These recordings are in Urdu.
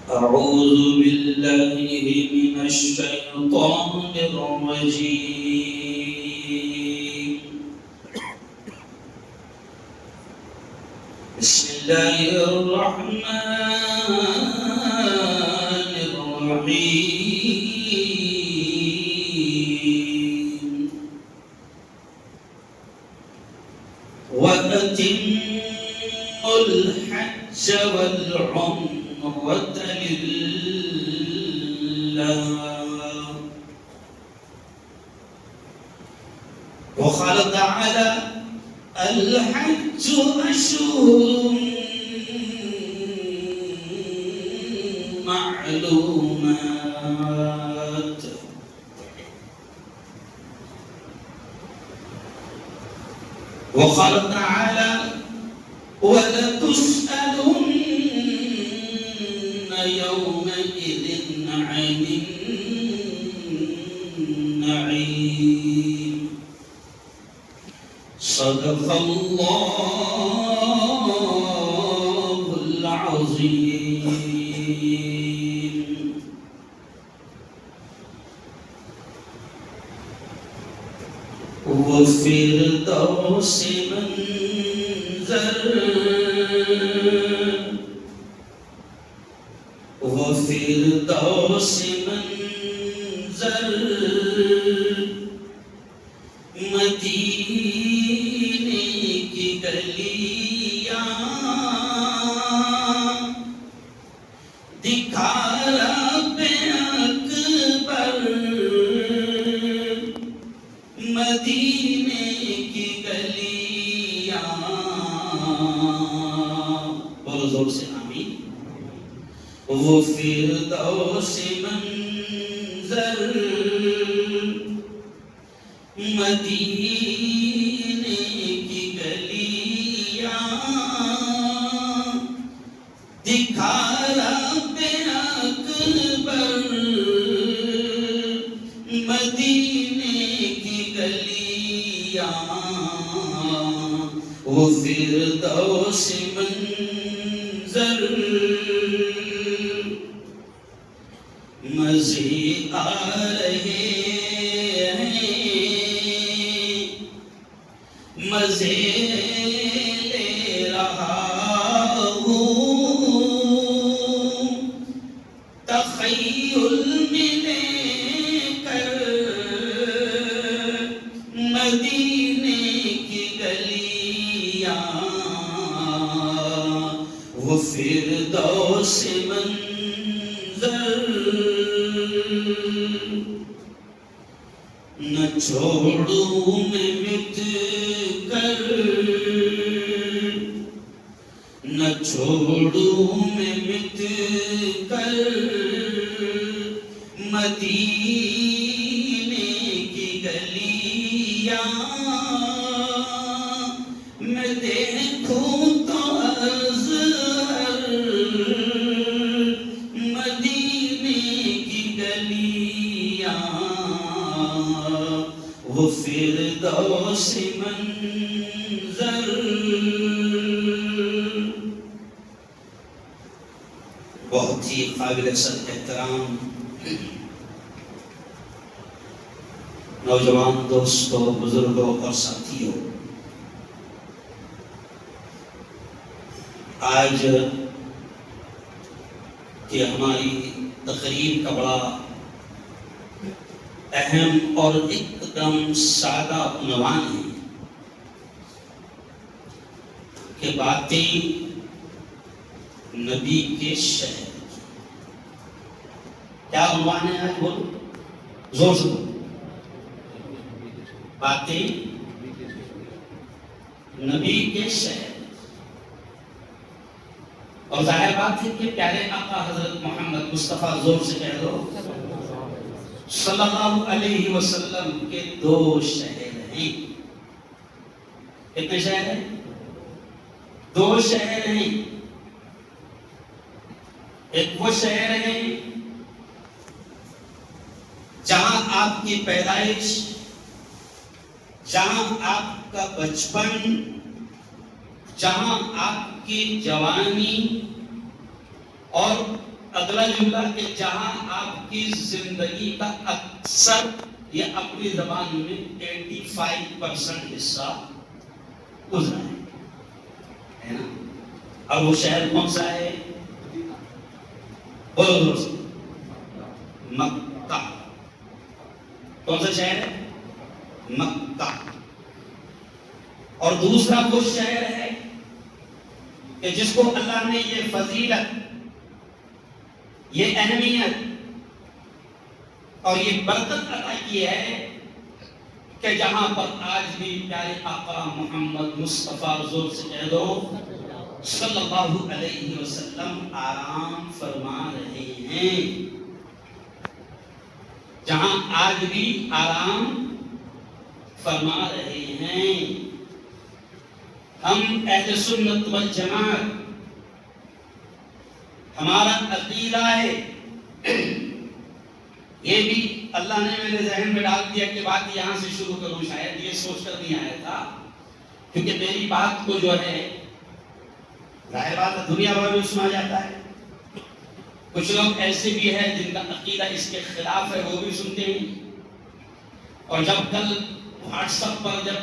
أعوذ بالله من الشيطان الرجيم. بسم الله الرحمن الرحيم. وأتموا الحج والعمرة لله. وقال تعالى: الحج أشهر معلومات. وقال تعالى: ولتسألن يومئذ عن النعيم. صدق الله العظيم. وفردوس منزل وفردوس منزل مدینے کی گلیاں دکھا رب اکبر مدینے کی گلیاں. بولو زور سے آمین. وہ فردوس منظر مدینے کی گلیاں دکھا رب اکبر مدینے کی گلیاں. وہ فردوس منظر مزے آ رہے ہیں مزے لے رہا ہوں تخیل میں لے کر مدینے کی گلیاں. وہ فردوس منظر نہ چھوڑوں میں مٹ کر نہ چھوڑوں میں مٹ کر مدینے کی گلیاں. میں دیکھوں تو ازہر مدینے کی گلیاں. وہ فردوس منظر. بہت ہی قابل صد احترام نوجوان دوستوں، بزرگوں اور ساتھیوں، آج کی ہماری تقریب کا بڑا اہم اور ایک دم سادہ عنوان ہے کہ باتیں نبی کے شہر. کیا عنوان ہے آج؟ بولو زور سے بولو. باتیں نبی کے شہر. اور ظاہر بات ہے کہ پیارے آقا حضرت محمد مصطفیٰ، زور سے کہہ دو، صلی اللہ علیہ وسلم کے دو شہر ہیں. کتنے شہر ہیں؟ دو شہر ہیں. ایک وہ شہر ہے جہاں آپ کی پیدائش، جہاں آپ کا بچپن، جہاں آپ کی جوانی اور اگلا جملہ کہ جہاں آپ کی زندگی کا اکثر یا اپنی زبان میں 85% حصہ گزرا ہے نا. اور وہ شہر کون سا ہے؟ بولو دوست. مکہ. کون سا شہر ہے؟ مکہ. اور دوسرا وہ شہر ہے کہ جس کو اللہ نے یہ فضیلت، یہ اہمیت اور یہ برکت عطا کی ہے کہ جہاں پر آج بھی پیارے آقا محمد مصطفیٰ حضور سے کہہ دو صلی اللہ علیہ وسلم آرام فرما رہے ہیں، جہاں آج بھی آرام فرما رہے ہیں. ہم اہل سنت والجماعت، ہمارا عقیدہ ہے، یہ بھی اللہ نے میرے ذہن میں ڈال دیا کہ بات یہاں سے شروع کروں، شاید یہ سوچ کر نہیں آیا تھا، کیونکہ میری بات کو جو ہے ظاہر بات ہے دنیا بھر میں سنا جاتا ہے. کچھ لوگ ایسے بھی ہیں جن کا عقیدہ اس کے خلاف ہے، وہ بھی سنتے ہیں. اور جب کل واٹس ایپ پر جب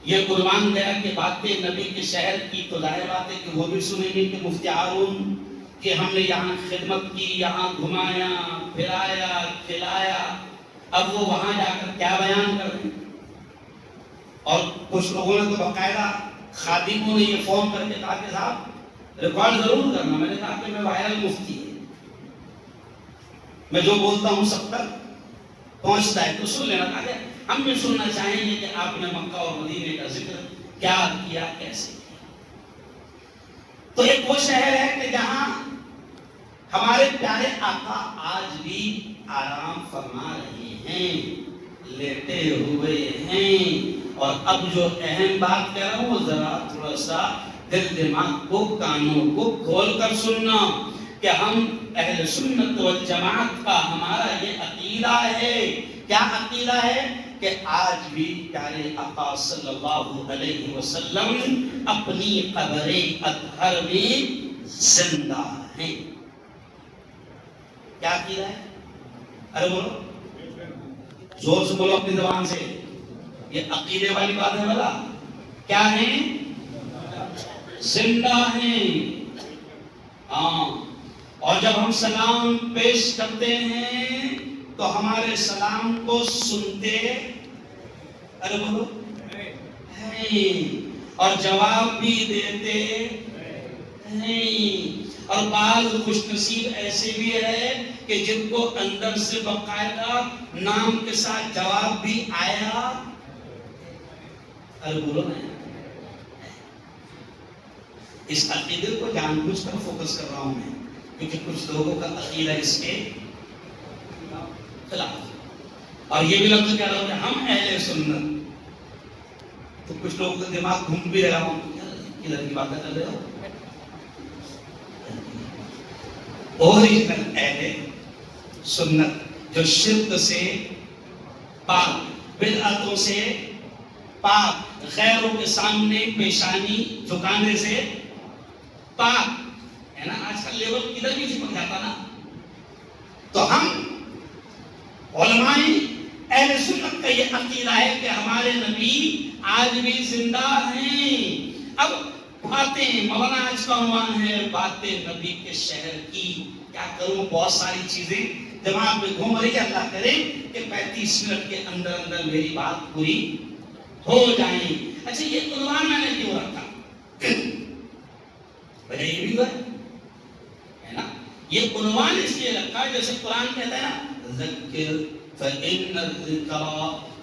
یہ قربان گیا کہ باتیں نبی کے شہر کی، تو ظاہر بات ہے کہ وہ بھی سنیں گے کہ مفتی ہارون کہ ہم نے یہاں خدمت کی، یہاں گھمایا پھرایا کھلایا. اب وہ وہاں جا کر کیا بیان کر دیں. اور کچھ لوگوں نے تو باقاعدہ خادموں نے یہ فون کر کے کہا کہ صاحب ریکارڈ ضرور کرنا. میں نے کہا کہ میں وائرل مفتی ہے، میں جو بولتا ہوں سب تک پہنچتا ہے، تو سن لینا. کہا کہ ہم بھی سننا چاہیں گے کہ آپ نے مکہ اور مدینے کا ذکر کیا کیا، کیسے کیا. تو ایک وہ شہر ہے کہ جہاں ہمارے پیارے آقا آج بھی آرام فرما رہے ہیں، لیٹے ہوئے ہیں. اور اب جو اہم بات کہہ رہا ہوں وہ ذرا تھوڑا سا دل دماغ کو کانوں کو کھول کر سننا کہ ہم اہل سنت والجماعت کا ہمارا یہ عقیدہ ہے. کیا عقیدہ ہے؟ کہ آج بھی پیارے آقا صلی اللہ علیہ وسلم اپنی قبر اطہر میں زندہ ہیں. کیا عقیدہ ہے؟ ارے بولو زور سے بولو اپنی زبان سے. یہ عقیدے والی بات ہے بلا. کیا ہیں؟ زندہ ہیں. ہاں. اور جب ہم سلام پیش کرتے ہیں تو ہمارے سلام کو سنتے ارے بولو ہیں، اور جواب بھی دیتے ہیں. اور بعض خوش نصیب ایسے بھی ہے کہ جن کو اندر سے باقاعدہ نام کے ساتھ جواب بھی آیا. ارے بولو نا. اس عقیدے کو جان بوجھ کر فوکس کر رہا ہوں میں، کیونکہ کچھ لوگوں کا عقیدہ اس کے خلاف. اور یہ بھی لفظ کہہ رہا ہوں کہ ہم اہل سنت، تو کچھ لوگوں کا دماغ گھوم بھی رہا ہوں کدھر کی باتیں کر رہے ہو. اوریجنل اہل سنت جو شرک سے پاک، بدعتوں سے پاک، غیروں کے سامنے پیشانی جھکانے سے پاک ہے نا. آج کل لیول کدھر بھی چپک جاتا نا. تو ہم علماء اہل سنت کا یہ عقیدہ ہے کہ ہمارے نبی آج بھی زندہ ہیں. اب باتیں مولانا آج کا عنوان ہے باتیں نبی کے شہر کی. کیا کروں، بہت ساری چیزیں دماغ میں گھوم رہی ہے. اللہ کرے کہ 35 منٹ کے اندر اندر میری بات پوری ہو جائیں. اچھا یہ عنوان میں نے کیوں رکھا؟ وجہ یہ بھی ہے نا. یہ عنوان اس لیے رکھا جیسے قرآن کہتا ہے نا ذکر فإن الذکر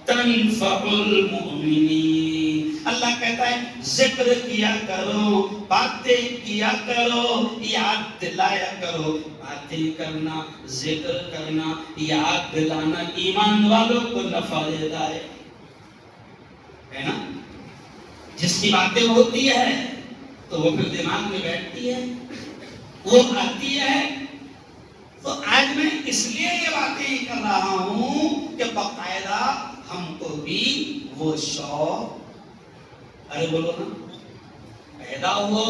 تنفع المؤمنین. اللہ کہتا ہے ذکر کیا کرو، باتیں کیا کرو، یاد دلایا کرو. باتیں کرنا، ذکر کرنا، یاد دلانا ایمان والوں کو نفع دیتا ہے نا. جس کی باتیں ہوتی ہے تو وہ پھر دماغ میں بیٹھتی ہے، وہ آتی ہے. تو آج میں اس لیے یہ باتیں کر رہا ہوں کہ باقاعدہ ہم کو بھی وہ شوق ارے بولو نا پیدا ہو،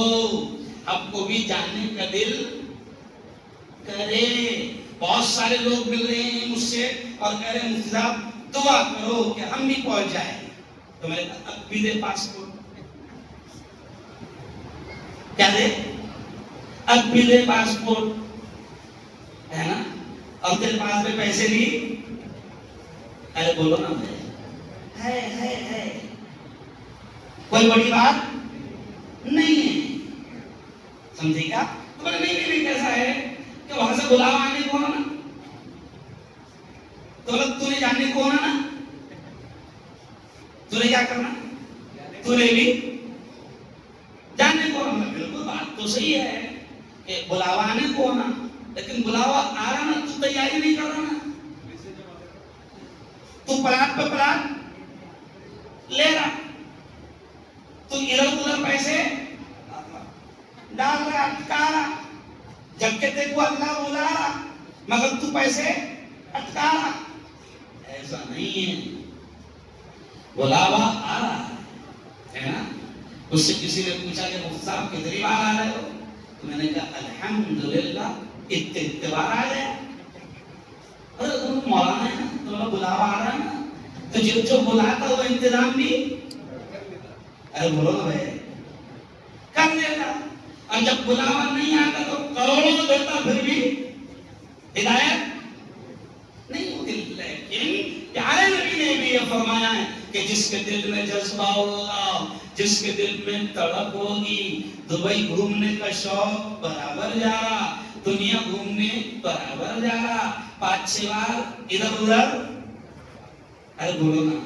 ہم کو بھی جاننے کا دل کرے. بہت سارے لوگ مل رہے ہیں مجھ سے اور کہہ رہے ہیں مفتی صاحب دعا کرو کہ ہم بھی پہنچ جائیں. تو میں نے کہا اب بھی دے پاسپورٹ. کیا دے؟ اب بھی دے پاسپورٹ ہے نا. اور تیرے پاس میں پیسے نہیں. ارے بولو نا ہے کوئی بڑی بات نہیں ہے. سمجھے گا؟ تو بولے نہیں کیسا ہے کہ وہاں سے بلاوا آنے کو ہونا. تو بولے تو نے جاننے کو ہونا نا. تو نے کیا کرنا؟ تو نے بھی جاننے کو ہونا. بالکل بات تو صحیح ہے کہ بلاوا آنے کو ہونا, لیکن بلاوا آ رہا نا تو تیاری نہیں کر رہا نا. تو پلاٹ پہ پلاٹ لے رہا, تو ادھر ادھر پیسے ڈال رہا, اٹکا رہا, جبکہ تیرے کو اللہ بلا رہا مگر تو پیسے اٹکا رہا. ایسا نہیں ہے, بلاوا آ رہا ہے نا. اس سے کسی نے پوچھا کہ مفتی صاحب کتنی بار آ رہے ہو؟ تو میں نے کہا الحمدللہ اتنے بار آ گئے. ارے تم مولانا ہے نا, تمہیں بلاوا آ رہا ہے نا, تو جو بلاتا وہ انتظام بھی ارے بولو نا بھائی کر دیتا. اور جب بلاوا نہیں آتا تو کروڑوں دیتا پھر بھی ہدایت نہیں ہوتی. لیکن پیارے نبی نے بھی یہ فرمایا ہے کہ جس کے دل میں جذبہ ہوگا, جس کے دل میں تڑپ ہوگی, دبئی گھومنے کا شوق برابر جا رہا, دنیا گھومنے برابر جا رہا, 5-6 بار ادھر ادھر ارے بولو نا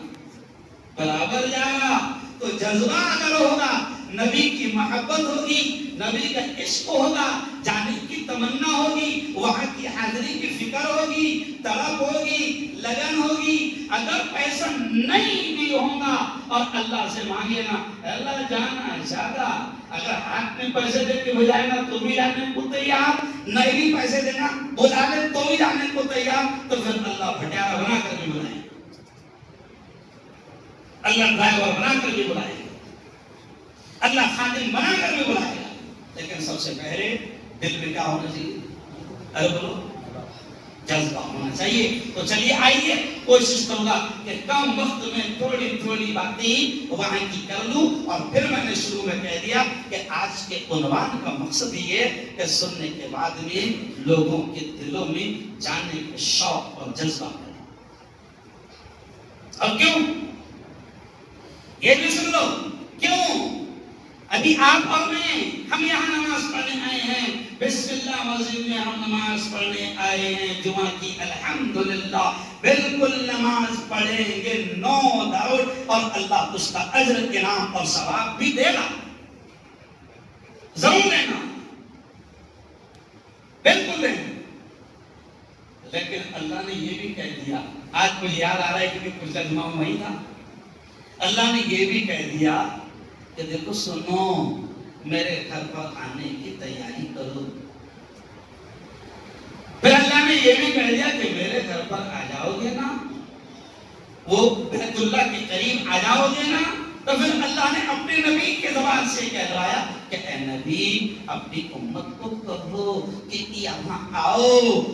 برابر جا رہا. تو جذبہ اگر ہوگا, نبی کی محبت ہوگی, نبی کا عشق ہوگا, جانے کی تمنا ہوگی, وہاں کی حاضری کی فکر ہوگی, طلب ہوگی, لگن ہوگی. اگر پیسہ نہیں بھی ہوگا اور اللہ سے مانگے نا اللہ جانا ارشادہ, اگر ہاتھ میں پیسے دے کے بجائے گا تو بھی جانے کو تیار, نہیں بھی پیسے دینا بلا دے تو بھی جانے کو تیار. تو پھر اللہ بھٹیارا بنا کر بھی بلائے, اللہ ڈرائیور بنا کر بھی بلائے گا, اللہ خادم بنا کر بھی بلائے گا. لیکن سب سے پہلے دل میں کیا ہونا چاہیے؟ ارے بولو جذبہ ہونا چاہیے. تو چلیے آئیے کوشش کروں گا کہ کم وقت میں تھوڑی باتیں وہاں کی کر لوں. اور پھر میں نے شروع میں کہہ دیا کہ آج کے عنوان کا مقصد یہ کہ سننے کے بعد میں لوگوں کے دلوں میں جاننے کے شوق اور جذبہ ہے. اور کیوں یہ بھی سن لو کیوں. ابھی آپ اور میں ہم یہاں نماز پڑھنے آئے ہیں, بسم اللہ مسجد میں ہم نماز پڑھنے آئے ہیں جمعہ کی, الحمدللہ بالکل نماز پڑھیں گے نو ڈاؤٹ, اور اللہ اس کا اجر انعام اور ثواب بھی دے گا, ضرور دے گا, بالکل دے گا. لیکن اللہ نے یہ بھی کہہ دیا, آج مجھے یاد آ رہا ہے کیونکہ پچھلا جمعہ وہی تھا, اللہ نے یہ بھی کہہ دیا کہ دیکھو سنو میرے گھر پر آنے کی تیاری کرو. پھر اللہ نے یہ بھی کہہ دیا کہ میرے گھر پر آ جاؤ گے نا, وہ بیت اللہ کے قریب آ جاؤ گے نا, تو پھر اللہ نے اپنے نبی کے زبان سے کہلوایا کہ اے نبی اپنی امت کو کہو کہ یہاں آؤ.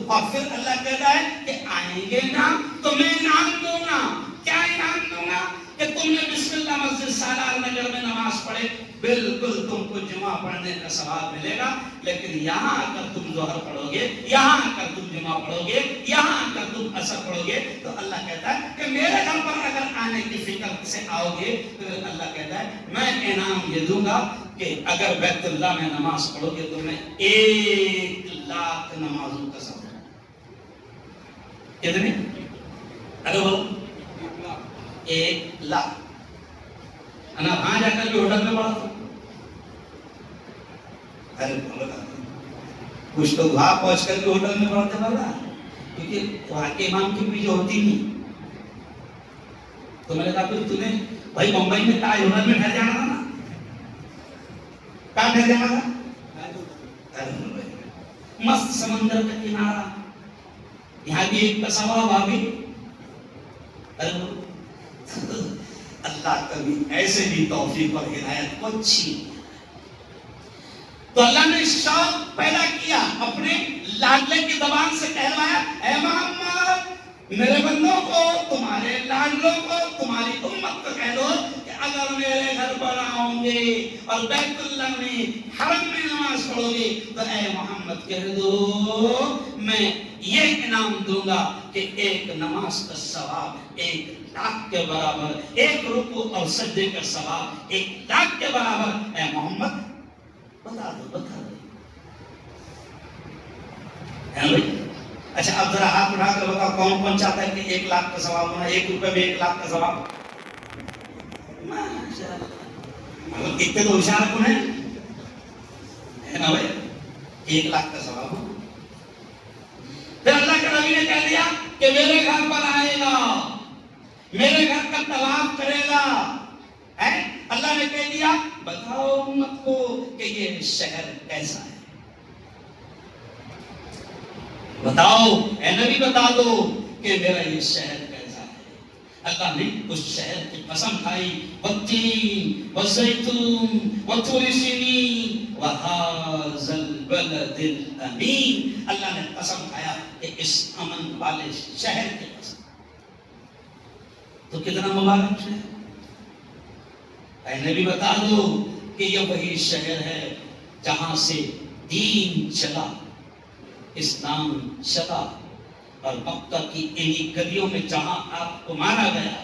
اور پھر اللہ کہتا ہے کہ آئیں گے نا تو میں انعام دوں گا. کیا انعام دوں گا؟ کہ تم نے بسم اللہ مسجد سالار نگر میں نماز پڑھے, بالکل تم کو جمعہ پڑھنے کا ثواب ملے گا. لیکن یہاں آ کر تم ظہر پڑھو گے, یہاں آ کر تم جمعہ پڑھو گے, یہاں آ کر تم عصر پڑھو گے, تو اللہ کہتا ہے کہ میرے گھر پر اگر آنے کی فکر سے آؤ گے تو اللہ کہتا ہے میں انعام یہ دوں گا کہ اگر بیت اللہ میں نماز پڑھو گے تو میں 1,00,000 نمازوں کا ثواب. کتنے؟ ارے بولو 1,00,000. انا وہاں جا کر بھی ہوٹل میں پڑھا تھا. ارے بولو کچھ تو وہاں پہنچ کر بھی ہوٹل میں پڑھتے پڑھا, کیونکہ وہاں کے امام کی بھی جو ہوتی نہیں. تو میں نے کہا پھر تمہیں بھائی ممبئی میں تاج ہوٹل میں ٹھہر جانا تھا نا, کہاں ٹھہر جانا تھا؟ مست سمندر کا کنارہ, یہاں بھی ایک تصور, وہاں بھی. اللہ کبھی ایسے بھی توفیق اور ہدایت کو چھین. تو اللہ نے شوق پیدا کیا اپنے لاڈلے میرے بندوں کو، تمہارے لاڈلوں کو، تمہاری امت کو کہہ دو کہ اگر میرے گھر پر آؤ گے اور بیت اللہ میں حرم میں نماز پڑھو گے تو اے محمد کہہ دو میں یہ انعام دوں گا کہ ایک نماز کا ثواب 1,00,000 کے برابر، ایک رکوع اور سجدے کا ثواب 1,00,000 کے برابر۔ اے محمد بتا دو ہے بھائی؟ اچھا اب ذرا ہاتھ اٹھا کر بتاؤ کون کون چاہتا ہے کہ 1,00,000 کا ثواب ہونا، 1 روپے میں 1,00,000 کا ثواب؟ مطلب اتنے تو ہوشیار کون ہے نا بھائی؟ 1,00,000 کا ثواب ہو۔ پھر اللہ کے نبی نے کہہ دیا کہ میرے گھر پر آئے گا، میرے گھر کا طواف کرے گا۔ اللہ نے کہہ دیا بتاؤ امت کو کہ یہ شہر کیسا ہے، بتاؤ اے نبی بتا دو کہ میرا یہ شہر کیسا ہے۔ اللہ نے اس شہر کی قسم کھائی، والتین والزیتون وطور سینین وہذا البلد الامین۔ اللہ نے قسم کھایا کہ اس امن والے شہر کی قسم۔ تو کتنا مبارک ہے، اے نبی بتا دو کہ یہ وہی شہر ہے جہاں سے دین چلا، اسلام چلا، اور مکہ کی انہی گلیوں میں جہاں آپ کو مارا گیا،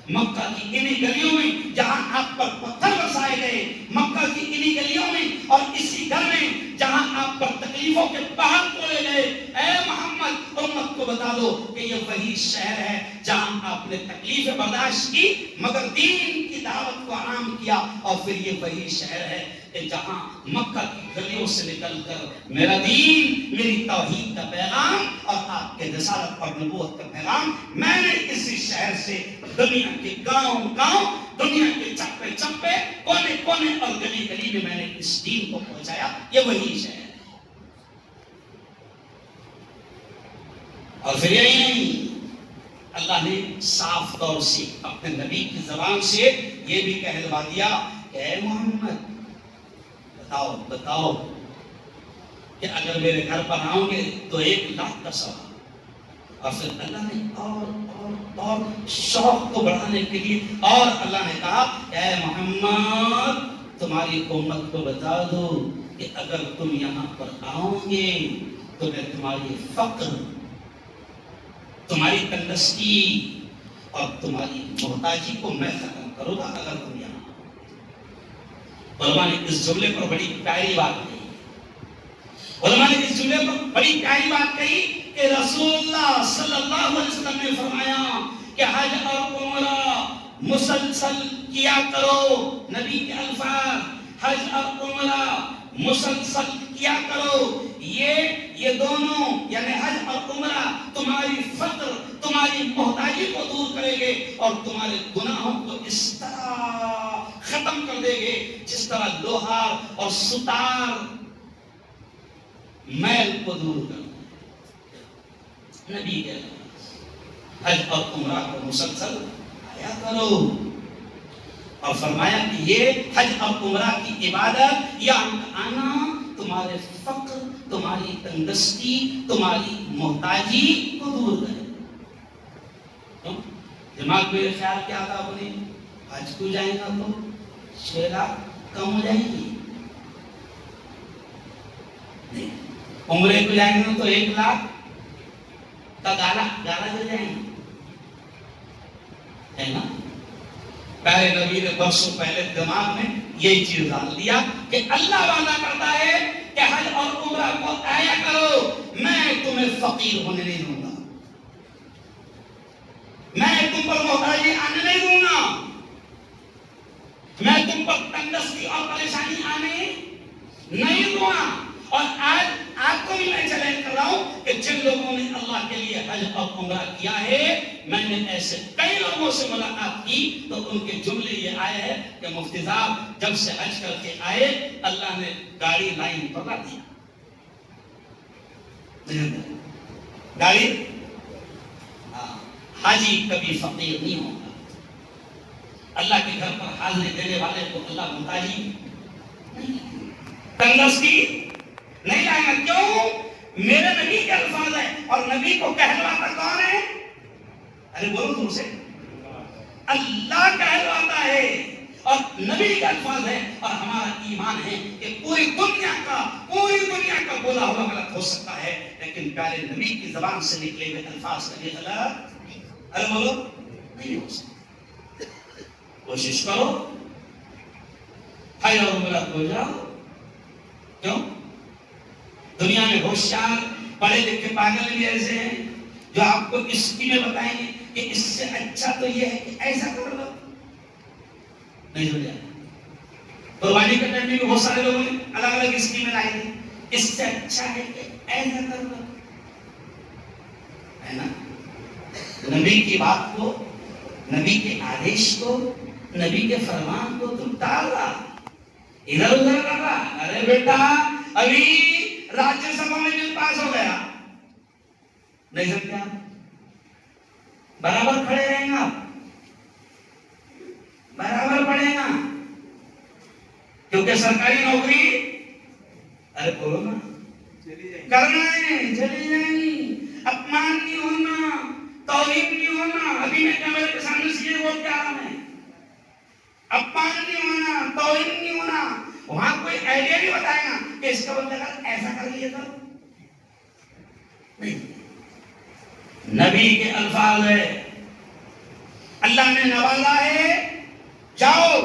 مکہ کی انہی گلیوں میں جہاں آپ پر پتھر برسائے گئے، مکہ کی انہی گلیوں میں اور اسی گھر میں جہاں آپ پر تکلیفوں کے پہاڑ تولے گئے، اے محمد امت کو بتا دو کہ یہ وہی شہر ہے جہاں آپ نے تکلیفیں برداشت کی مگر دین کی دعوت کو عام کیا، اور پھر یہ وہی شہر ہے کہ جہاں مکہ کی گلیوں سے نکل کر میرا دین، میری توحید کا پیغام اور آپ کے رسالت اور نبوت کا پیغام میں نے اسی شہر سے دنیا کے گاؤں گاؤں، دنیا کے چپے چپے، کونے کونے اور گلی گلی میں نے اس دین کو پہنچایا۔ یہ وہی شہر ہے۔ اور پھر یہی نہیں، اللہ نے صاف طور سے اپنے نبی کی زبان سے یہ بھی کہلوا دیا کہ اے محمد بتاؤ کہ اگر میرے گھر پر آؤ گے تو 1,00,000 کا ثواب۔ اور پھر اللہ نے اور شوق کو بڑھانے کے لیے اور اللہ نے کہا اے محمد تمہاری امت کو بتا دو کہ اگر تم یہاں پر آؤ گے تو میں تمہاری فقر، تمہاری تندرستی اور تمہاری محتاجی کو میں ختم کروں گا اگر تم یہاں۔ علماء نے اس جملے پر بڑی پیاری بات کہی، علماء نے اس جملے پر بڑی پیاری بات کہی کہ رسول اللہ صلی اللہ علیہ وسلم نے فرمایا کہ حج اور عمرہ مسلسل کیا کرو، نبی کے الفاظ حج اور عمرہ مسلسل کیا کرو، یہ دونوں یعنی حج اور عمرہ تمہاری فقر، تمہاری محتاجی کو دور کرے گے اور تمہارے گناہوں کو اس طرح ختم کر دے گے جس طرح لوہار اور ستار میل کو دور کر دے۔ نبی کے حج اور عمرہ کو مسلسل آیا کرو، اور فرمایا کہ یہ حج اور عمرہ کی عبادت یا آنا تمہارے فقر، تمہاری تندرستی، تمہاری محتاجی کو دور کرے۔ دماغ میں خیال کیا تھا اپنے حج کو جائیں گا تو 6,00,000 کم ہو جائیں گی، عمرے کو جائیں گے تو 1,00,000 کا گالا دے جائیں گے، ہے نا؟ پہلے نبی نے برسوں پہلے دماغ میں یہی چیز ڈال دیا کہ اللہ وعدہ کرتا ہے کہ حج اور عمرہ کو آیا کرو، میں تمہیں فقیر ہونے نہیں دوں گا، میں تم پر محتاجی آنے نہیں دوں گا، میں تم پر تندرستی اور پریشانی آنے نہیں دوں گا۔ اور آج آپ کو بھی میں چیلنج کر رہا ہوں کہ جن لوگوں نے اللہ کے لیے حج اور عمرہ کیا ہے، میں نے ایسے کئی لوگوں سے ملاقات کی تو ان کے جملے یہ آئے ہیں کہ مفتی صاحب جب سے حج کر کے آئے اللہ نے گاڑی لائن پر لا دیا، گاڑی حاجی کبھی فقیر نہیں ہوگا، اللہ کے گھر پر حاضری دینے والے کو اللہ محتاجی تندرستی نہیں لائے گا۔ کیوں؟ میرے نبی کے الفاظ ہیں، اور نبی کو کہلواتا کون ہے؟ ارے بولو تم سے، اللہ کہلواتا ہے اور نبی کا الفاظ ہے، اور ہمارا ایمان ہے کہ پوری دنیا کا بولا ہوا غلط ہو سکتا ہے، لیکن پیارے نبی کی زبان سے نکلے ہوئے الفاظ کبھی غلط، ارے بولو، نہیں ہو سکتا۔ کوشش کرو حج اور عمرہ ہو جاؤ۔ کیوں؟ دنیا میں ہوشیار پڑھے لکھے پاگل بھی ایسے ہیں جو آپ کو اسکیمیں بتائیں گے کہ اس سے اچھا تو یہ ہے کہ ایسا کر لو، نہیں ہو جائے۔ قربانی کے ٹائم میں بھی بہت سارے لوگوں نے الگ الگ اسکیمیں لائی ہیں، اس سے اچھا ہے کہ ایسا کر لو، ہے نا؟ نبی کی بات کو، نبی کے آدیش کو، نبی کے فرمان کو تم ٹال رہا، ادھر ادھر کر رہا۔ ارے بیٹا ابھی راجیہ سبھا میں بل پاس ہو گیا، نہیں سمجھے آپ؟ برابر کھڑے رہیں گا، برابر پڑھے گا، کیونکہ سرکاری نوکری، ارے بولو نا، کرنا ہے، چلی جائیں گی، اپمان نہیں ہونا، توہین نہیں ہونا۔ ابھی میں کیمرے کے سامنے سے یہ بول کے آ رہا ہوں، اپمان نہیں ہونا، توہین نہیں ہونا۔ وہاں کوئی آئیڈیا نہیں بتائے گا کہ اس کا بندہ ایسا کر لیے تو نہیں۔ نبی کے الفاظ ہے، اللہ نے نوازا ہے، جاؤ۔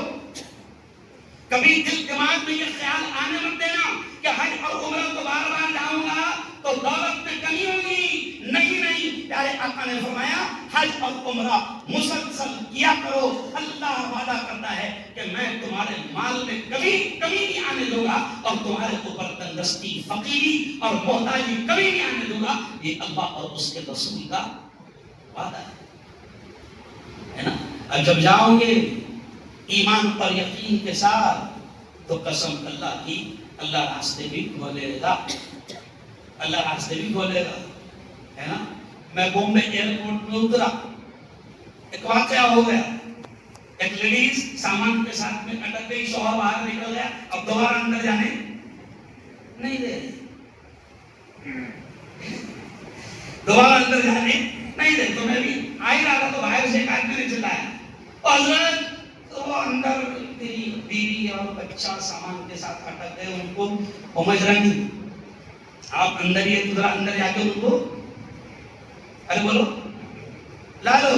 کبھی دل دماغ میں یہ خیال آنے مت دینا کہ حج اور عمرہ کو بار بار جاؤں گا تو دولت میں کمی ہوگی، نہیں نہیں۔ پیارے آقا نے فرمایا حج اور عمرہ مسلسل کیا کرو، اللہ وعدہ کرتا ہے کہ میں تمہارے مال میں کبھی نہیں آنے دوں گا، اور تمہارے اوپر تندرستی، فقیری اور محتاجی کبھی نہیں آنے دوں گا۔ یہ اللہ اور اس کے رسول کا وعدہ ہے نا۔ اب جب جاؤ گے ایمان اور یقین کے ساتھ تو قسم اللہ کی، اللہ راستے بھی کھولے گا، اللہ راستے بھی کھولے گا، ہے نا۔ میں بومبے ایئرپورٹ میں اترا، ایک واقعہ ہو گیا، ایک لیڈیز سامان کے ساتھ میں اٹک گئی، شوہر باہر نکل گیا، اب دوبارہ اندر جانے نہیں دے رہے، دوبارہ اندر جانے نہیں دے۔ تو میں بھی آ ہی رہا تھا تو باہر سے ایک آدمی نے چلایا، حضرت وہ اندر تیری بیوی اور بچہ سامان کے ساتھ اٹک گئے، ان کو سمجھ رہے نہیں، آپ اندر ہی ذرا اندر جا کے ان کو ارے بولو لا لو۔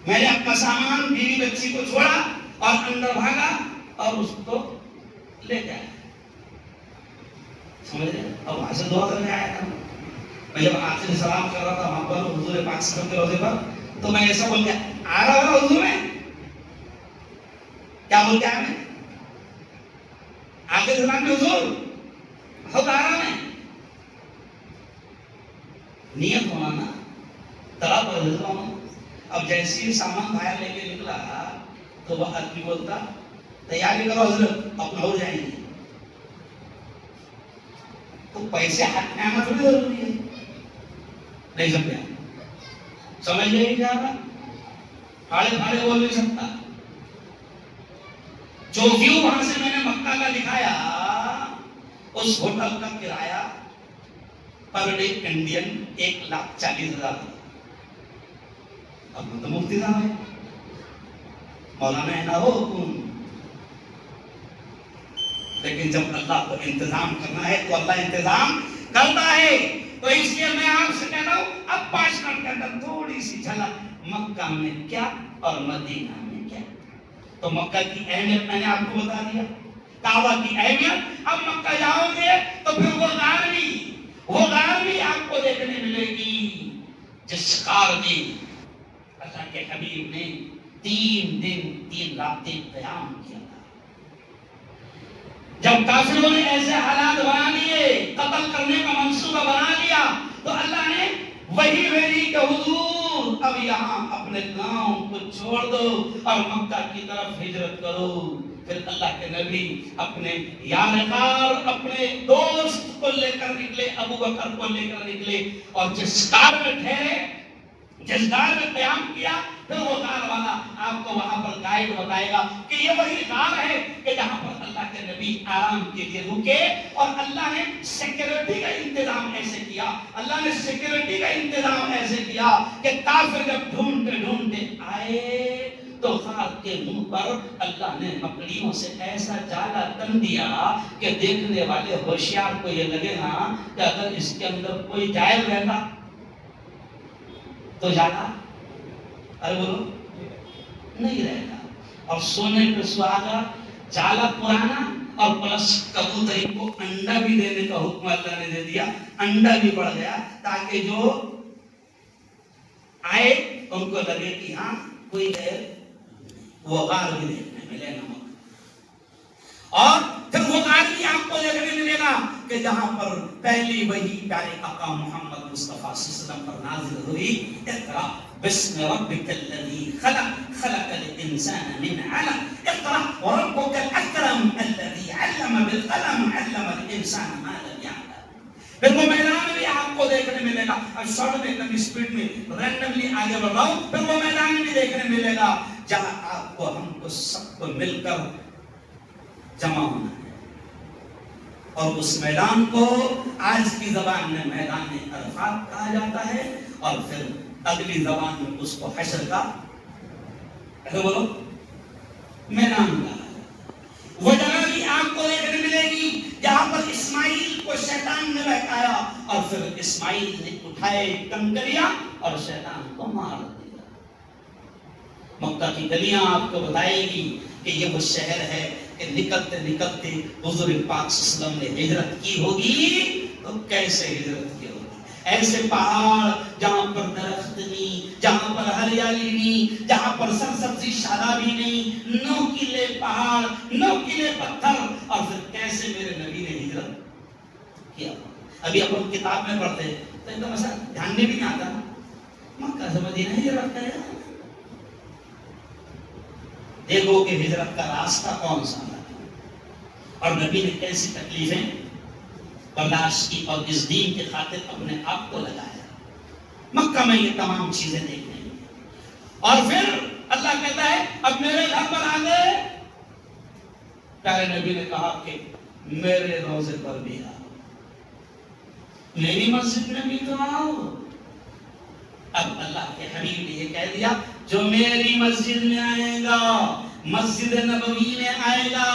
میں نے اپنا سامان بیوی بچی کو چھوڑا اور اندر بھاگا اور اس کو لے جایا، سمجھ رہے؟ اور وہاں سے دعا کرنے آیا تھا۔ میں جب آخر سلام کر رہا تھا وہاں پر حضور پاک صلی اللہ علیہ وسلم کے روضے پر، تو میں ایسا بول کے آ رہا ہوں حضور، میں کیا بول کے آیا، میں آخر سلام میں حضور خود آ رہا، میں نیت ہونا نا، طرح پر حضرت ہونا۔ اب جیسے ہی سامان باہر لے کے نکلا تو وہ آدمی بولتا تیاری کرو حضرت اپنا ہو جائیں گے۔ تو پیسے ہاتھ میں آنا تھوڑی ضروری ہے، نہیں سمجھا؟ سمجھ نہیں جا رہا، پھاڑے پھاڑے بول نہیں سکتا۔ جو ویو وہاں سے میں نے مکہ کا دکھایا، اس ہوٹل کا کرایہ پر ڈے انڈین 1,40,000۔ اب تو مفتی صاحب ہے، مولانا ہے نہ ہو حکم، لیکن جب اللہ کو انتظام کرنا ہے تو اللہ انتظام کرتا ہے۔ تو اس لیے میں آپ سے کہتا ہوں، اب 5 منٹ کے اندر تھوڑی سی جھلک مکہ میں کیا اور مدینہ میں کیا۔ تو مکہ کی اہمیت میں نے آپ کو بتا دیا، کعبہ کی اہمیت۔ اب مکہ جاؤ گے تو پھر وہ غار بھی آپ کو دیکھنے ملے گی، جس غار میں اللہ کے حبیب نے 3 دن 3 راتیں قیام کیا تھا۔ جب کافروں نے ایسے حالات بنا لیے، قتل کرنے کا منصوبہ بنا لیا، تو اللہ نے وہی بھیجی کہ حضور اب یہاں اپنے گاؤں کو چھوڑ دو اور مکہ کی طرف ہجرت کرو۔ پھر اللہ کے نبی اپنے یادگار، اپنے دوست کو لے کر نکلے، ابو بکر کو لے کر نکلے، اور جس غار میں ٹھہرے، جس غار میں قیام کیا، پھر وہ غار والا آپ کو وہاں پر گائیڈ بتائے گا کہ یہ وہی غار ہے کہ جہاں پر اللہ کے نبی آرام کے لیے رکے، اور اللہ نے سیکورٹی کا انتظام ایسے کیا کیا, اللہ نے سیکورٹی کا انتظام ایسے کیا کہ کافر جب ڈھونڈتے آئے تو خاک کے منہ پر اللہ نے مکڑیوں سے ایسا جالا تن دیا کہ دیکھنے والے ہوشیار کو یہ لگے گا کہ اگر اس کے اندر کوئی جائل رہتا تو جالا ارے بولو نہیں رہتا. اور سونے پہ سہاگا, جالا پرانا اور پلس کبوتری کو انڈا بھی دینے کا حکم اللہ نے دے دیا. انڈا بھی بڑھ گیا تاکہ جو آئے ان کو لگے کہ ہاں کوئی ہے, وہ غار بھی دیکھنے ملے نمک. اور پھر وہ غار بھی آپ کو دیکھنے ملے گا کہ جہاں پر پہلی وحی پیارے آقا محمد مصطفیٰ صلی اللہ علیہ وسلم پر نازل ہوئی, اقرا بسم ربک الذی خلق خلق الانسان من علق اقرا وربک الاکرم الذی علم بالقلم علم الانسان ما لم یعلم. پھر وہ میدان بھی آپ کو دیکھنے ملے گا. اب شارٹ میں کمی سپیڈ میں رینڈملی آگے بڑھ رہا ہوں. پھر وہ میدان بھی دیکھنے ملے گا جہاں آپ کو ہم کو سب کو مل کر جمع ہونا ہے. اور اس میدان کو آج کی زبان میں میدان عرفات کہا جاتا ہے, اور پھر اگلی زبان میں اس کو حشر کا بولو میدان کہا. وہ جگہ بھی آپ کو دیکھنے ملے گی جہاں پر اسماعیل کو شیطان نے بہکایا اور پھر اسماعیل نے اٹھائے کنکریاں اور شیطان کو مار دیا. مکہ کی گلیاں آپ کو بتائے گی کہ یہ وہ شہر ہے کہ نکلتے نکلتے حضور پاک صلی اللہ علیہ وسلم نے ہجرت کی ہوگی تو کیسے ہجرت کی ہوگی. ایسے پہاڑ جہاں پر درخت نہیں, جہاں پر ہریالی نہیں, جہاں پر سرسبزی شادابی نہیں, نوکیلے پہاڑ, نوکیلے پتھر, اور پھر کیسے میرے نبی نے ہجرت کیا. ابھی اپن کتاب میں پڑھتے تو ایک دم ایسا دھیان میں بھی نہیں آتا مکہ سے مدینہ ہجرت کرے. دیکھو کہ ہجرت کا راستہ کون سا تھا اور نبی نے کیسی تکلیفیں برداشت کی اور اس دین کے خاطر اپنے آپ کو لگایا. مکہ میں یہ تمام چیزیں دیکھنے ہیں. اور پھر اللہ کہتا ہے اب میرے گھر پر آ گئے. پیارے نبی نے کہا کہ میرے روزے پر بھی آؤ, میری مسجد میں بھی تو آؤ. اب اللہ کے حبیب نے یہ کہہ دیا جو میری مسجد میں آئے گا, مسجد نبوی میں آئے گا.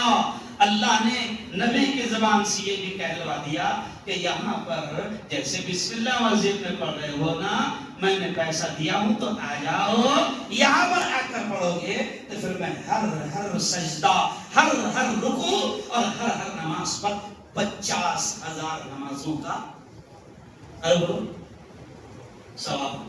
اللہ نے نبی کی زبان سے یہ بھی کہلوا دیا کہ یہاں پر جیسے بسم اللہ مسجد میں پڑھ رہے ہو نا, میں نے پیسہ دیا ہوں تو آ جاؤ. یہاں پر آ کر پڑھو گے تو پھر میں ہر سجدہ, ہر رکوع اور ہر نماز پر 50,000 نمازوں کا ثواب.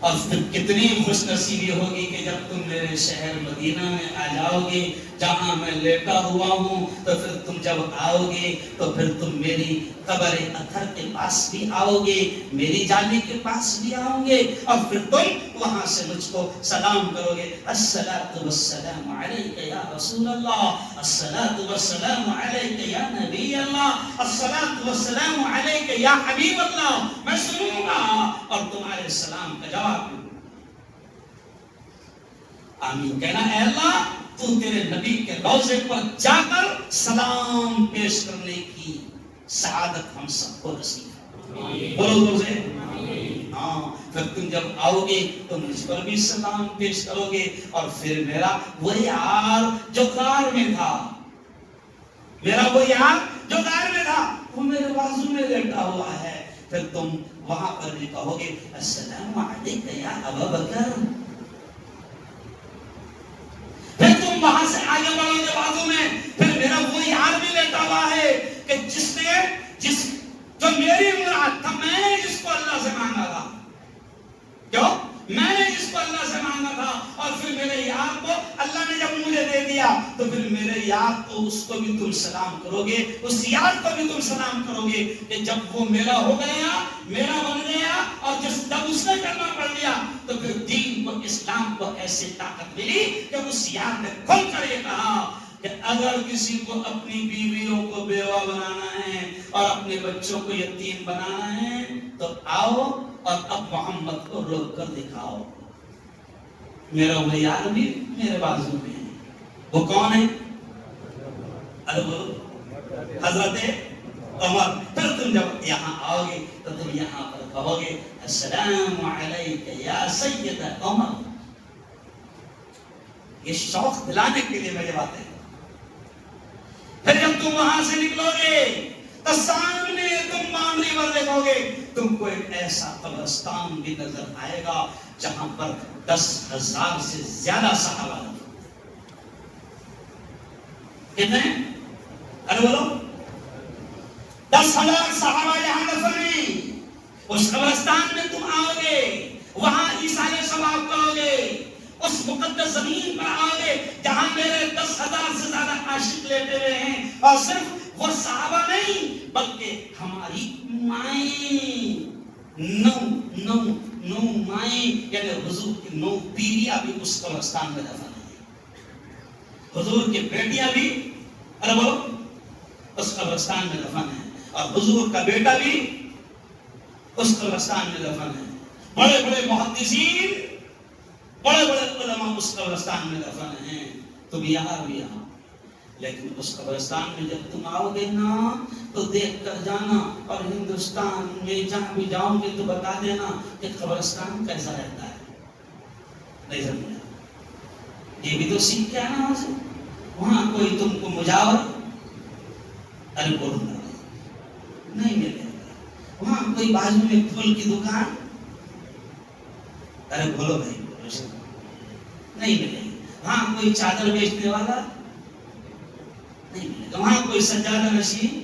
اور پھر کتنی خوش نصیبی ہوگی کہ جب تم میرے شہر مدینہ میں آ جاؤ گے جہاں میں لیٹا ہوا ہوں, تو پھر تم جب آؤ گے تو پھر تم میری قبر اطہر کے پاس بھی آؤ گے, میری جالی کے پاس بھی آؤ گے, اور پھر تم وہاں سے مجھ کو سلام کرو گے. الصلاۃ والسلام علیک یا رسول اللہ, الصلاۃ والسلام علیک یا نبی اللہ, الصلاۃ والسلام علیک یا حبیب اللہ. میں سنوں گا اور تمہارے سلام کا جواب دوں. آمین کہنا. اے اللہ تو تیرے نبی کے روضے پر جا کر سلام پیش کرنے کی سعادت ہم سب کو نصیب بولو روزے. ہاں پھر تم جب آؤ گے تو مجھ پر بھی سلام پیش کرو گے. اور پھر میرا وہ یار جو غار میں تھا, میرا وہ یار جو غار میں تھا وہ میرے بازو میں لیٹا ہوا ہے, پھر تم وہاں پر بھی کہو گے السلام علیک یا ابا بکر. پھر تم وہاں سے آگے بڑھو گے بازو میں, پھر میرا وہ یار بھی لیٹا ہوا ہے کہ جو میری مراد تھا, میں نے جس کو اللہ سے مانگا تھا, کیوں میں نے جس کو اللہ سے مانگا تھا, اور پھر میرے یار کو اللہ نے جب مجھے دے دیا تو پھر میرے یار کو اس کو بھی تم سلام کرو گے, اس یار کو بھی تم سلام کرو گے کہ جب وہ میرا ہو گیا, میرا بن گیا, اور جب اس نے کلمہ پڑھ لیا تو پھر دین کو, اسلام کو ایسی طاقت ملی کہ اس یار نے کھل کر یہ کہا کہ اگر کسی کو اپنی بیویوں کو بیوہ بنانا ہے اور اپنے بچوں کو یتیم بنانا ہے تو آؤ اور اب محمد کو روک کر دکھاؤ. میرا وہ یار بھی میرے بازو میں ہے. وہ کون ہے؟ حضرت عمر. پھر تم جب یہاں آؤ گے تو تم یہاں پر کہو گے السلام علیک یا سید عمر. یہ شوق دلانے کے لیے میں یہ باتیں. پھر جب تم وہاں سے نکلو گے تو سامنے تم باؤنڈری پر دیکھو گے تم کو ایک ایسا قبرستان بھی نظر آئے گا جہاں پر 10,000 سے زیادہ صحابہ. کتنے؟ ارے بولو. 10,000 صحابہ یہاں دفن ہیں. اس قبرستان میں تم آؤ گے, وہاں ایثار ثواب کرو گے, اس مقدس زمین پر آؤ گے جہاں میرے 10,000 سے زیادہ عاشق لیٹے ہوئے ہیں. اور صرف وہ صحابہ نہیں بلکہ ہماری مائیں, 9 مائیں یعنی حضور کی 9 بیویاں بھی اس قبرستان میں دفن ہیں. حضور کی بیٹیاں بھی ارے بولو اس قبرستان میں دفن ہیں, اور حضور کا بیٹا بھی اس قبرستان میں دفن ہے. بڑے بڑے محدثین, بڑے بڑے علماء اس قبرستان میں دفن ہیں. تم یہاں بھی یہاں, لیکن اس قبرستان میں جب تم آؤ گے نا تو دیکھ کر جانا, اور ہندوستان میں جہاں بھی جاؤ گے تو بتا دینا کہ قبرستان کیسا رہتا ہے. نہیں سمجھا؟ یہ بھی تو سیکھ کے آنا وہاں سے. وہاں کوئی تم کو مجاور ارے بولوں گا نہیں ملے گا. وہاں کوئی بازو میں پھول کی دکان ارے بولو بھائی نہیں ملے گی. وہاں کوئی چادر بیچنے والا نہیں ملے گا. وہاں کوئی سجادہ نشین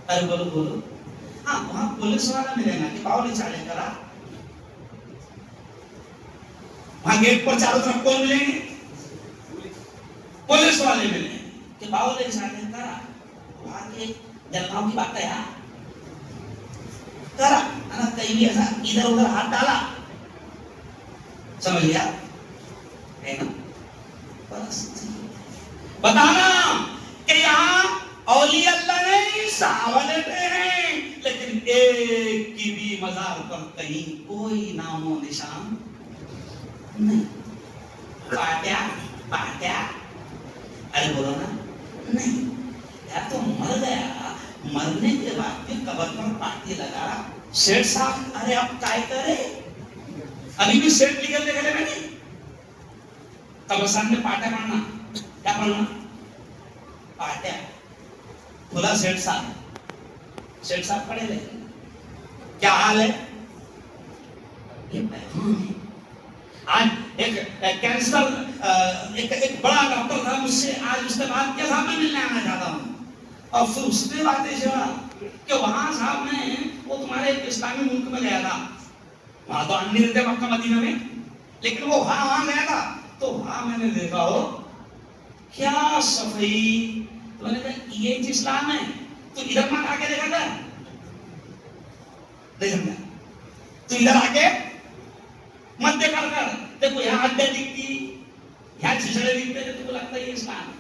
ارے بولو. ہاں وہاں پولیس والا ملے گا کہ باؤلی چالے کرا. وہاں گیٹ پر چاروں طرف کون ملیں گے؟ پولیس والے ملیں گے کہ باؤلی چالے کرا. وہاں کے جلگاؤں کی بات ہے یار کرا کہیں بھی ایسا ادھر ادھر ہاتھ ڈالا. سمجھ لیا ہے نا؟ بس بتانا کہ یہاں اولیاء اللہ نہیں صحابہ لیتے ہیں, لیکن ایک کی بھی مزار پر کہیں کوئی نام و نشان نہیں. پاٹیا ارے بولو نا نہیں یار. تو مر گیا, مرنے کے بعد پھر قبر پر پارٹی لگا. سیٹ صاحب ارے اب کیا کرے, ابھی بھی سیٹ نکل لے گئے میں نہیں. قبرستان میں پاٹیا پڑھنا کیا پڑھنا؟ پاٹیا. بولا سیٹ صاحب پڑھے لے کیا حال ہے؟ یہ پیغام ہے. آج ایک کینسر ایک بڑا ڈاکٹر تھا مجھ سے, آج اس کے بعد کیا صاحب میں ملنے آنا چاہتا ہوں. اور پھر اس نے باتیں چھوڑا کہ وہاں صاحب میں وہ تمہارے ایک اسلامی ملک میں گیا تھا. وہاں تو ان نہیں رہتے مکہ مدینہ میں, لیکن وہ وہاں گیا تھا. تو وہاں میں نے دیکھا ہو کیا صفائی. تو میں نے کہا یہ اسلام ہے, تو ادھر مت آ کے دیکھا تھا نہیں سمجھا. تو ادھر آ کے مت دیکھا کر. دیکھو یہاں اڈے دکھتی, یہاں چھچڑے دکھتے تھے, تو کو لگتا ہے یہ اسلام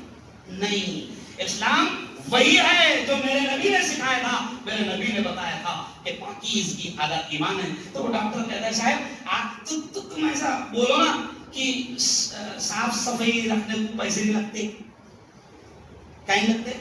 نہیں. اسلام وہی ہے جو میرے نبی نے سکھایا تھا. میرے نبی نے بتایا تھا کہ پاکیزگی آدھا ایمان ہے. تو وہ ڈاکٹر کہتا ہے صاحب تم ایسا بولو نا کہ صاف صفائی رکھنے کو پیسے نہیں لگتے, کہیں لگتے.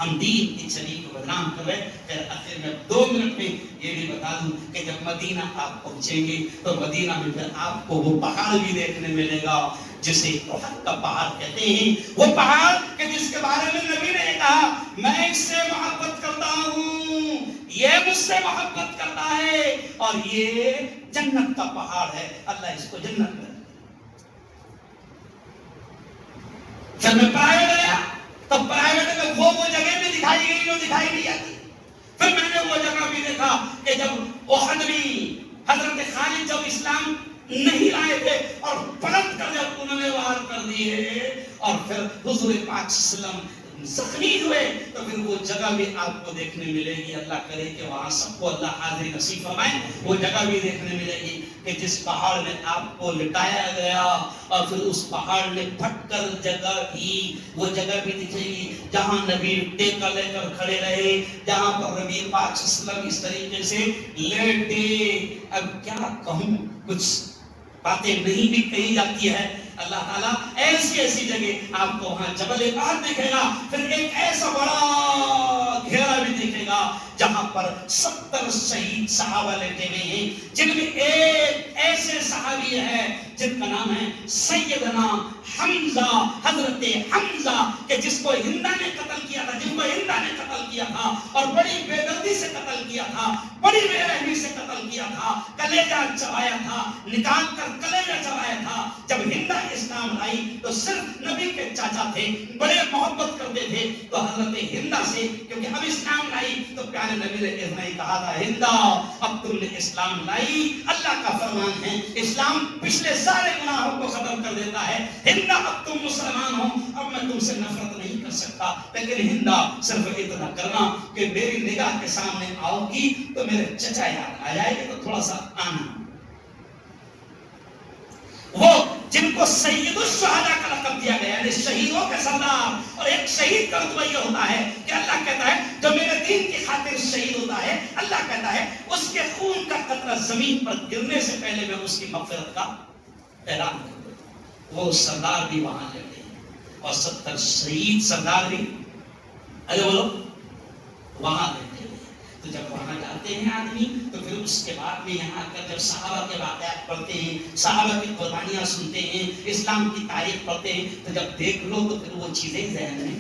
ہم دین کی چھڑی کو بدنام کر رہے. پھر آخر میں 2 منٹ میں یہ بھی بتا دوں کہ جب مدینہ آپ پہنچیں گے تو مدینہ میں پھر آپ کو وہ پہاڑ بھی دیکھنے ملے گا جسے احد کا پہاڑ کہتے ہیں. وہ پہاڑ کہ جس کے بارے میں نبی نے کہا میں اس سے محبت کرتا ہوں, یہ مجھ سے محبت کرتا ہے, اور یہ جنت کا پہاڑ ہے, اللہ اس کو جنت میں. جب میں پرائیویٹ گیا تو پرائیویٹ میں وہ جگہ بھی دکھائی گئی جو دکھائی نہیں آتی. پھر میں نے وہ جگہ بھی دیکھا کہ جب احد میں حضرت خالد جب اسلام نہیں لائے تھے اور پلٹ کر جب انہوں نے وار کر دیے اور پھر حضور پاک صلی اللہ علیہ وسلم زخمی ہوئے تو پھر وہ جگہ بھی آپ کو دیکھنے ملے گی. اللہ کرے کہ وہاں سب کو اللہ حاضری نصیب فرمائے. وہ جگہ بھی دیکھنے ملے گی کہ جس پہاڑ میں آپ کو لٹایا گیا اور پھر اس پہاڑ میں پھٹ کر جگہ بھی وہ جگہ بھی دکھے گی جہاں نبی ٹیکا لے کر کھڑے رہے, جہاں پر نبی پاک صلی اللہ علیہ وسلم اس طریقے سے لیٹے. اب کیا کہوں, کچھ باتیں نہیں بھی کہی جاتی ہے. اللہ تعالیٰ ایسی ایسی جگہ آپ کو وہاں جبل احد دکھے گا. پھر ایک ایسا بڑا جہاں پر 70 شہید صحابہ لیٹے ہوئے ہیں، جن میں ایک ایسے صحابی ہے جن کا نام ہے سیدنا حمزہ، حضرت حمزہ، کہ جس کو ہندا نے قتل کیا تھا، جن کو ہندا نے قتل کیا تھا اور بڑی بے دردی سے قتل کیا تھا، بڑی بے رحمی سے قتل کیا تھا، کلیجہ چبایا تھا، نکال کر کلیجہ چبایا تھا۔ جب ہندا اسلام لائی تو صرف نبی کے چاچا تھے، بڑے محبت کرتے تھے، تو حضرت ہندا سے کیونکہ اب اسلام لائی تو پیارے نبی نے اتنا ہی کہا تھا، ہندا اب تم نے اسلام لائی، اللہ کا فرمان ہے، اسلام پچھلے سارے گناہوں کو ختم کر دیتا ہے، ہندا اب تم مسلمان ہو، اب میں تم سے نفرت نہیں کر سکتا، لیکن ہندا صرف اتنا کرنا کہ میری نگاہ کے سامنے آؤ گی تو میرے چچا یاد آ جائے گے، تو تھوڑا سا آنا۔ وہ جن کو سید الشہداء کا لقب دیا گیا، یعنی شہیدوں کے سردار، اور ایک شہید کا رتبہ یہ ہوتا ہے کہ اللہ کہتا ہے جو میرے دین کی خاطر شہید ہوتا ہے، اللہ کہتا ہے اس کے خون کا قطرہ زمین پر گرنے سے پہلے میں اس کی مغفرت کا اعلان کر دوں۔ وہ سردار بھی وہاں لیتے ہیں اور 70 شہید سردار بھی بولو وہاں لیتے ہیں۔ تو جب وہاں جاتے ہیں آدمی تو پھر اس کے بعد میں یہاں کر جب صحابہ کے واقعات پڑھتے ہیں، صحابہ کی قربانیاں سنتے ہیں، اسلام کی تاریخ پڑھتے ہیں، تو جب دیکھ لو تو پھر وہ چیزیں ذہن میں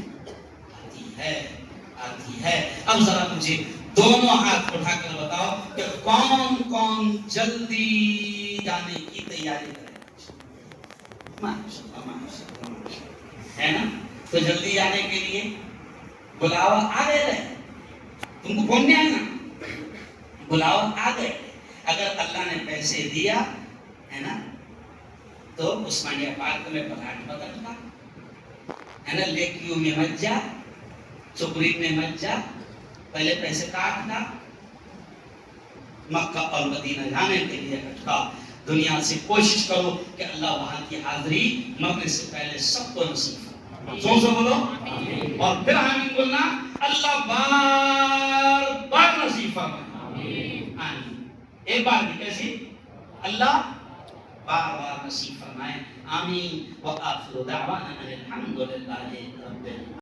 آتی ہے۔ اب ذرا مجھے دونوں ہاتھ اٹھا کر بتاؤ کہ کون کون جلدی جانے کی تیاری کرے؟ ہے نا؟ تو جلدی جانے کے لیے بلاوا آ گئے رہے، تم کو کون نہیں آئے نا؟ بلاوا آ گئے۔ اگر اللہ نے پیسے دیا ہے نا تو عثمانیہ پارک میں پلاٹ بدلتا ہے نا، لیکیوں میں مت جا، چکرین میں مت جا، پہلے پیسے کاٹنا، مکہ اور مدینہ جانے کے لیے اٹھا، دنیا سے کوشش کرو کہ اللہ وہاں کی حاضری مرنے سے پہلے سب کو نصیب فرمائے۔ سو بولو اور پھر آمین بولنا، اللہ بار بار نصیب فرمائے۔ آمین، ایک بار بھی کیسی؟ اللہ بار بار نصیب فرمائے۔ آمین۔ وآخر دعوانا الحمدللہ رب العالمین۔